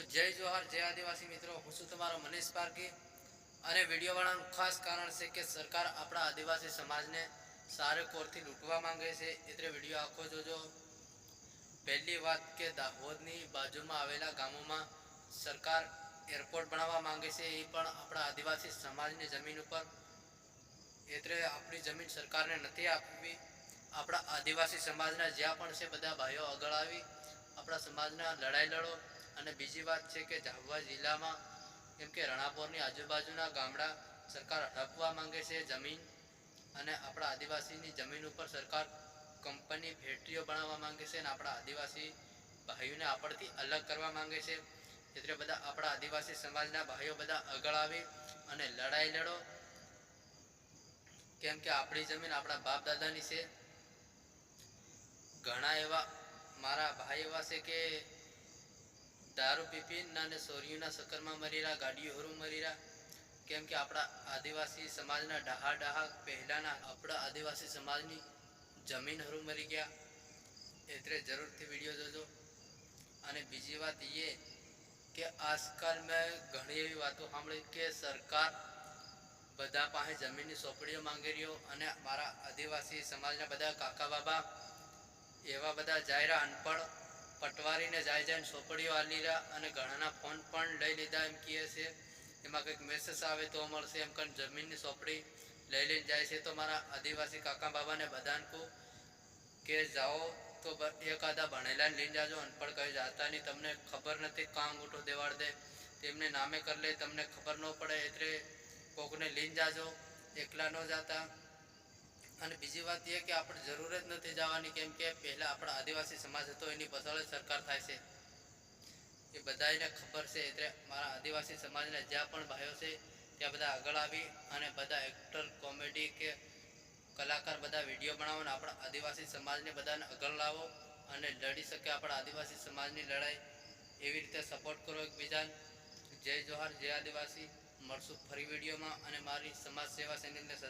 તો જય જોહાર જય આદિવાસી મિત્રો, હું છું તમારો મનીષ પારકી અને વિડીયો બનાવવાનું ખાસ કારણ છે કે સરકાર આપણા આદિવાસી સમાજને સારે કોરથી લૂંટવા માંગે છે, એટલે વિડીયો આખો જોજો। પહેલી વાત કે દાહોદની બાજુમાં આવેલા ગામોમાં સરકાર એરપોર્ટ બનાવવા માંગે છે, એ પણ આપણા આદિવાસી સમાજની જમીન ઉપર। એટલે આપણી જમીન સરકારને નથી આપવી। આપણા આદિવાસી સમાજના જ્યાં પણ છે બધા ભાઈઓ આગળ આવી આપણા સમાજના લડાઈ લડો। અને બીજી વાત છે કે ઝાબુઆ જિલ્લામાં કેમ કે રણાપોરની આજુબાજુના ગામડા સરકાર હડપવા માંગે છે જમીન, અને આપણા આદિવાસીની જમીન ઉપર સરકાર કંપની ફેક્ટરીઓ બનાવવા માંગે છે, અને આપણા આદિવાસી ભાઈઓને આપણથી અલગ કરવા માંગે છે। એટલે બધા આપણા આદિવાસી સમાજના ભાઈઓ બધા આગળ આવી અને લડાઈ લડો, કેમ કે આપણી જમીન આપણા બાપ દાદાની છે। ઘણા એવા મારા ભાઈ એવા છે કે દારૂ પીપીને અને સોરીઓના ચક્કરમાં મરી રહ્યા, ગાડીઓ હરું મરી રહ્યા, કેમ કે આપણા આદિવાસી સમાજના ડહા ડહા પહેલાના આપણા આદિવાસી સમાજની જમીન હરું મરી ગયા। એટલે જરૂરથી વિડીયો જોજો। અને બીજી વાત એ કે આજકાલ મેં ઘણી એવી વાતો સાંભળી કે સરકાર બધા પાસે જમીનની સોંપડીઓ માંગી રહ્યો, અને મારા આદિવાસી સમાજના બધા કાકા બાબા એવા બધા જાયરા અનપઢ પટવારીને જાય સોંપડીઓ આલી રહ્યા, અને ઘણાના ફોન પણ લઈ લીધા એમ કહે છે। એમાં કંઈક મેસેજ આવે તો મળશે એમ કરીને જમીનની સોંપડી લઈ લઈને જાય છે। તો મારા આદિવાસી કાકા બાબાને બધાને કહું કે જાઓ તો એકાદા ભણેલાને લઈને જાજો, અનપઢ કઈ જાતા નહીં, તમને ખબર નથી કાં અંગૂઠો દેવાડ દે તેમને નામે કરી લે, તમને ખબર ન પડે, એટલે કોકને લઈને જાજો, એકલા ન જાતા। અને બીજી વાત એ કે આપણે જરૂર જ નથી જવાની, કેમ કે પહેલાં આપણા આદિવાસી સમાજ હતો એની પાછળ સરકાર થાય છે એ બધાને ખબર છે। એટલે મારા આદિવાસી સમાજના જ્યાં પણ ભાઈઓ છે ત્યાં બધા આગળ આવી અને બધા એક્ટર કોમેડી કે કલાકાર બધા વિડીયો બનાવો અને આપણા આદિવાસી સમાજને બધાને આગળ લાવો અને લડી શકે આપણા આદિવાસી સમાજની લડાઈ। એવી રીતે સપોર્ટ કરો એકબીજાને। જય જોહાર જય આદિવાસી। મળશું ફરી વિડીયોમાં, અને મારી સમાજ સેવા ચેનલને સબસ્ક્રાઈબ